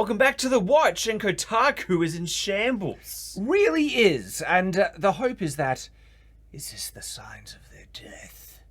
Welcome back to The Watch, and Kotaku is in shambles. Really is, and the hope is that, is this the signs of their death?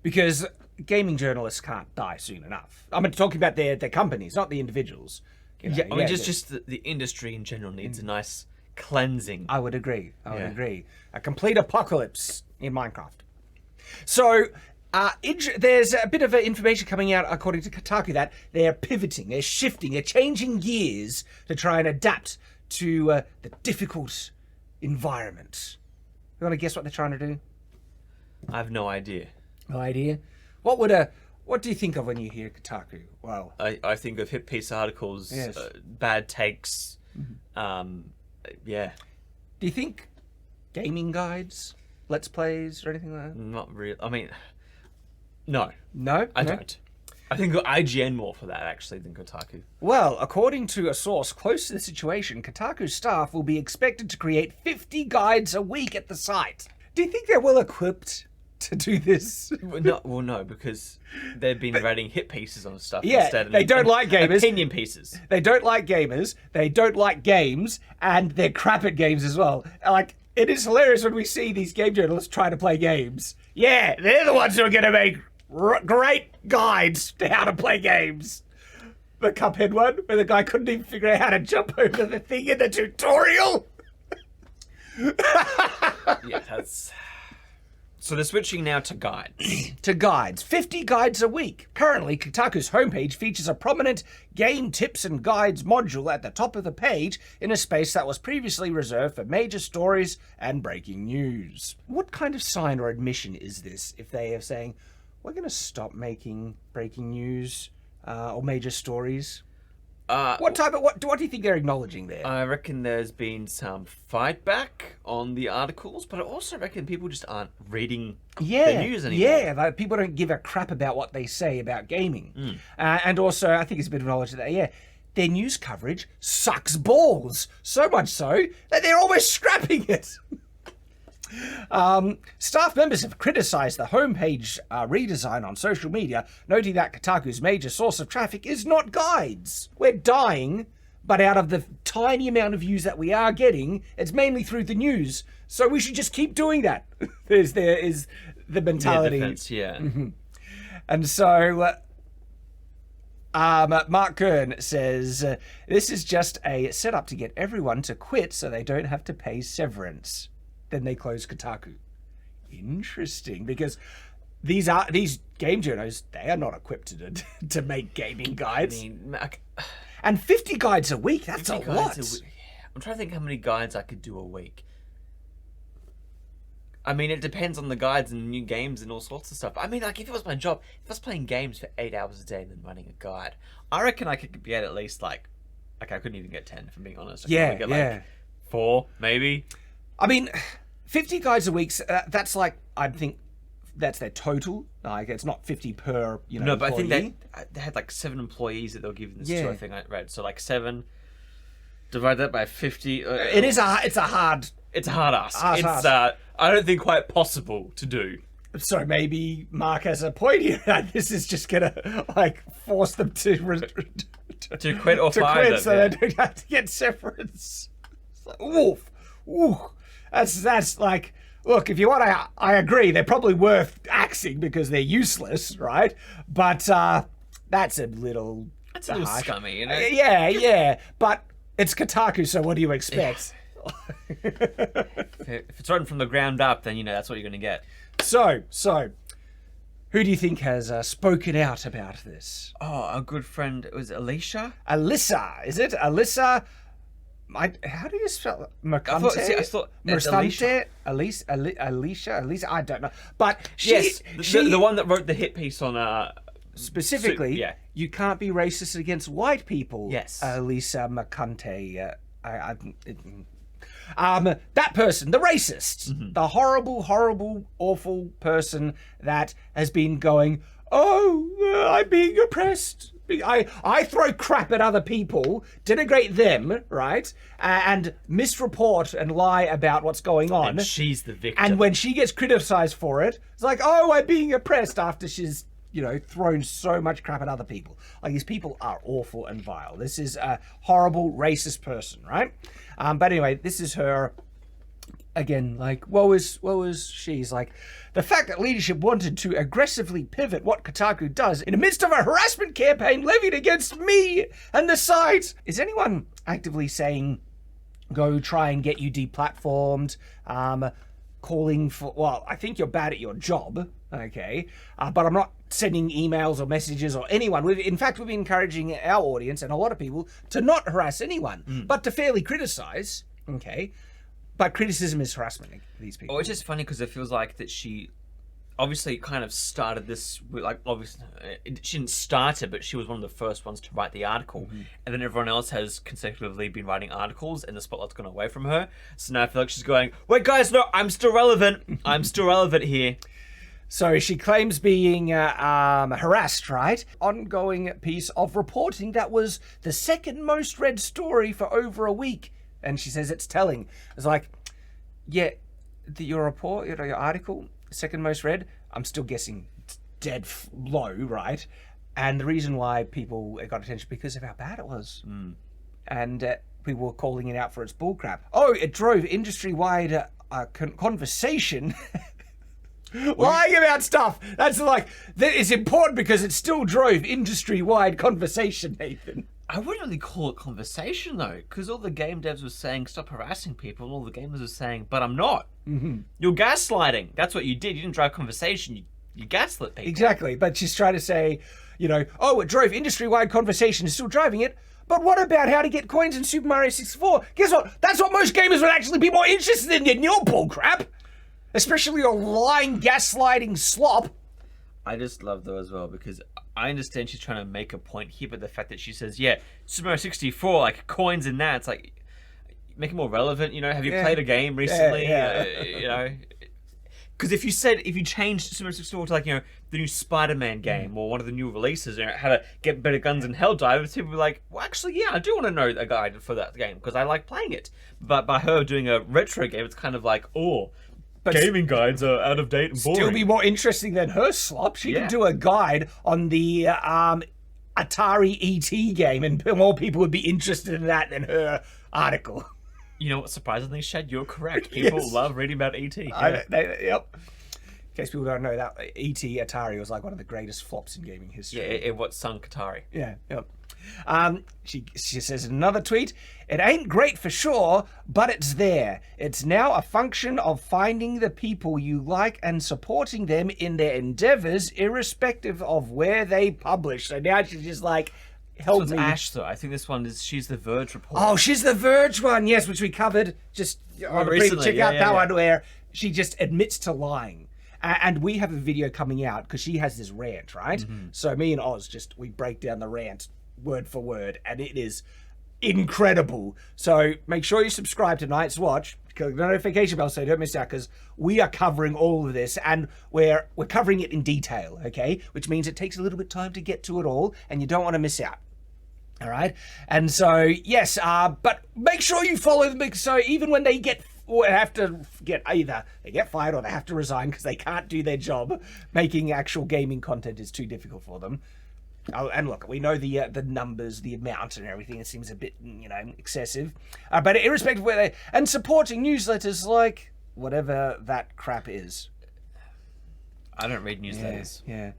Because gaming journalists can't die soon enough. I'm talking about their companies, not the individuals. You know, I mean, just the industry in general needs a nice cleansing. I would agree. I would agree. A complete apocalypse in Minecraft. So, there's a bit of information coming out, according to Kotaku, that they're pivoting, they're shifting, they're changing gears to try and adapt to the difficult environment. You want to guess what they're trying to do? I have no idea. No idea. What do you think of when you hear Kotaku? Well, I think of hit piece articles, Yes. Bad takes. Yeah, do you think gaming guides, let's plays, or anything like that? not real. I mean, no, No, I don't. I think IGN more for that actually than Kotaku. Well, according to a source close to the situation, Kotaku staff will be expected to create 50 guides a week at the site. Do you think they're well equipped to do this? No, because they've been writing hit pieces on stuff Yeah, instead. they don't like gamers. Opinion pieces. They don't like gamers, they don't like games, and they're crap at games as well. Like, it is hilarious when we see these game journalists try to play games. Yeah, they're the ones who are going to make great guides to how to play games. The Cuphead one, where the guy couldn't even figure out how to jump over the thing in the tutorial. Yeah, that's... So they're switching now to guides. To guides. 50 guides a week. Currently, Kotaku's homepage features a prominent game tips and guides module at the top of the page in a space that was previously reserved for major stories and breaking news. What kind of sign or admission is this if they are saying, we're going to stop making breaking news or major stories? What do you think they're acknowledging there? I reckon there's been some fight back on the articles, but I also reckon people just aren't reading the news anymore. Yeah, like, people don't give a crap about what they say about gaming. And also, I think it's a bit of knowledge that, their news coverage sucks balls. So much so that they're almost scrapping it. Staff members have criticised the homepage redesign on social media, noting that Kotaku's major source of traffic is not guides. We're dying, but out of the tiny amount of views that we are getting, it's mainly through the news. So we should just keep doing that. There is the mentality. Defense, yeah. And so Mark Kern says, this is just a setup to get everyone to quit so they don't have to pay severance. Then they close Kotaku. Interesting, because these game journals, they are not equipped to make gaming guides. I mean, and 50 guides a week, that's a lot. I'm trying to think how many guides I could do a week. I mean, it depends on the guides and new games and all sorts of stuff. I mean, like, if it was my job, if I was playing games for 8 hours a day and then running a guide, I reckon I could get at least, I couldn't even get 10, if I'm being honest. I could probably get 4, maybe. I mean, 50 guides a week, that's I think that's their total. Like, it's not 50 per, No, but employee. I think they had 7 employees that they were giving this to, I think I read. So 7, divide that by 50. It's a hard ask. Ask. I don't think quite possible to do. So maybe Mark has a point here. This is just gonna force them to quit or fire them, so they don't have to get severance. It's like, oof. That's like, look, if you want to, I agree, they're probably worth axing because they're useless, right? But that's a little harsh. Scummy, Yeah, but it's Kotaku, so what do you expect? If it's written from the ground up, then that's what you're going to get. So, who do you think has spoken out about this? Oh, a good friend. It was Alicia. Alyssa, is it? Alyssa. How do you spell it? Mercante? I thought Alicia. Alicia. I don't know, but Yes, the one that wrote the hit piece on specifically, you can't be racist against white people. Yes, Alicia Mercante. That person, the racist, the horrible, awful person that has been going, I'm being oppressed. I throw crap at other people, denigrate them, right? And misreport and lie about what's going on. And she's the victim. And when she gets criticized for it, it's like, I'm being oppressed after she's, thrown so much crap at other people. Like, these people are awful and vile. This is a horrible, racist person, right? But anyway, this is her. Again, like, woe is she's like, the fact that leadership wanted to aggressively pivot what Kotaku does in the midst of a harassment campaign levied against me and the site. Is anyone actively saying, go try and get you deplatformed, calling for, well, I think you're bad at your job, okay, but I'm not sending emails or messages or anyone. In fact, we've been encouraging our audience and a lot of people to not harass anyone, but to fairly criticize, okay? But criticism is harassment, these people. Oh, it's just funny because it feels like that she obviously kind of started this, like, obviously, she didn't start it, but she was one of the first ones to write the article. And then everyone else has consecutively been writing articles and the spotlight's gone away from her. So now I feel like she's going, wait, guys, no, I'm still relevant. I'm still relevant here. So she claims being harassed, right? Ongoing piece of reporting that was the second most read story for over a week. And she says it's telling. It's like, yeah, your report, your article, second most read, I'm still guessing it's dead low, right? And the reason why people got attention because of how bad it was. And people were calling it out for its bullcrap. Oh, it drove industry-wide conversation. Lying about stuff. That's like, that is important because it still drove industry-wide conversation, Nathan. I wouldn't really call it conversation, though, because all the game devs were saying, stop harassing people, and all the gamers were saying, but I'm not. You're gaslighting. That's what you did. You didn't drive conversation. You gaslit people. Exactly. But she's trying to say, oh, it drove industry-wide conversation. It's still driving it. But what about how to get coins in Super Mario 64? Guess what? That's what most gamers would actually be more interested in than your bullcrap. Especially your lying, gaslighting slop. I just love though as well because I understand she's trying to make a point here, but the fact that she says, yeah, Super Mario 64, like coins in that, it's like, make it more relevant, have you played a game recently? Because if you changed Super Mario 64 to like, the new Spider-Man game or one of the new releases, how to get better guns in Helldivers, people be like, well, actually, yeah, I do want to know a guide for that game because I like playing it. But by her doing a retro game, it's kind of like, oh, but gaming guides are out of date and boring. Still be more interesting than her slop. She can do a guide on the Atari ET game, and more people would be interested in that than her article. You know what? Surprisingly, Shad, you're correct. People love reading about ET. Yeah. Yep. In case people don't know, that ET Atari was like one of the greatest flops in gaming history. Yeah, it what sunk Atari. Yeah. Yep. She says in another tweet, it ain't great for sure, but it's there. It's now a function of finding the people you like and supporting them in their endeavors, irrespective of where they publish. So now she's just like, help me. Ash, though. I think this one is She's the Verge report. Oh, She's the Verge one, yes, which we covered just recently. Check out that one where she just admits to lying. And we have a video coming out because she has this rant, right? So me and Oz we break down the rant word for word, and it is incredible. So make sure you subscribe to Night's Watch, click the notification bell so you don't miss out, because we are covering all of this, and we're covering it in detail, okay? Which means it takes a little bit of time to get to it all, and you don't want to miss out. All right? And so, yes, but make sure you follow them, so even when they have to get either they get fired or they have to resign because they can't do their job, making actual gaming content is too difficult for them. Oh, and look, we know the numbers, the amount and everything. It seems a bit, excessive. But irrespective of where they... And supporting newsletters like whatever that crap is. I don't read newsletters. Yeah.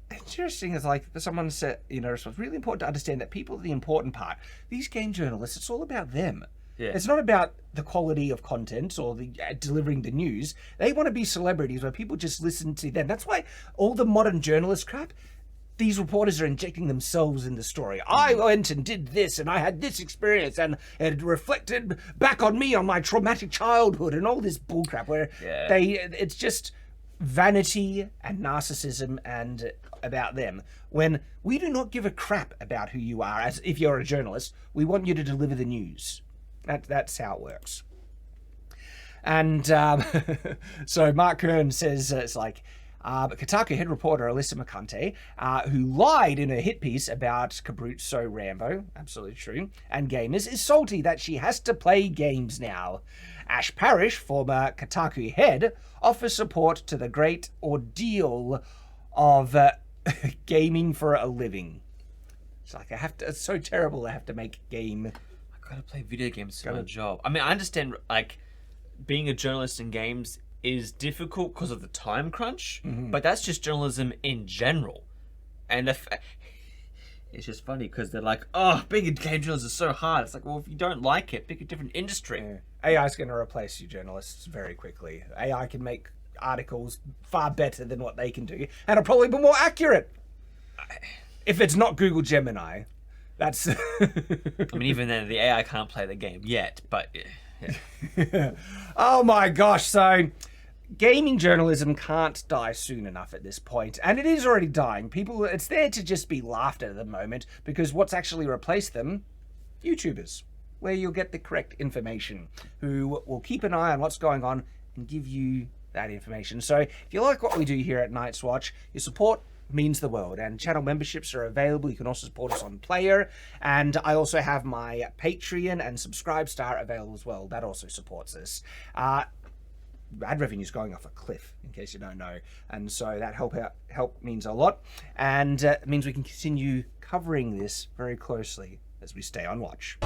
Interesting is like, someone said, it's really important to understand that people are the important part. These game journalists, it's all about them. Yeah. It's not about the quality of content or the delivering the news. They want to be celebrities where people just listen to them. That's why all the modern journalist crap... These reporters are injecting themselves in the story. I went and did this, and I had this experience, and it reflected back on me on my traumatic childhood, and all this bullcrap where it's just vanity and narcissism and about them. When we do not give a crap about who you are, as if you're a journalist, we want you to deliver the news. That's how it works. And so Mark Kern says it's like. Kotaku head reporter Alyssa McCunty, who lied in a hit piece about Cabruzzo Rambo, absolutely true, and gamers, is salty that she has to play games now. Ash Parrish, former Kotaku head, offers support to the great ordeal of gaming for a living. It's like it's so terrible I have to make game. I gotta play video games for my job. I mean, I understand like being a journalist in games is difficult because of the time crunch, but that's just journalism in general. And it's just funny because they're like, oh, being a game journalist is so hard. It's like, well, if you don't like it, pick a different industry. Yeah. AI is going to replace you journalists very quickly. AI can make articles far better than what they can do, and it'll probably be more accurate. If it's not Google Gemini, that's... I mean, even then, the AI can't play the game yet, but... Yeah. Oh my gosh, so... Gaming journalism can't die soon enough at this point, and it is already dying. It's there to just be laughed at the moment, because what's actually replaced them? YouTubers, where you'll get the correct information, who will keep an eye on what's going on and give you that information. So if you like what we do here at Night's Watch, your support means the world, and channel memberships are available. You can also support us on Player, and I also have my Patreon and Subscribestar available as well. That also supports us. Ad revenue is going off a cliff, in case you don't know, and so that help means a lot, and it means we can continue covering this very closely as we stay on watch.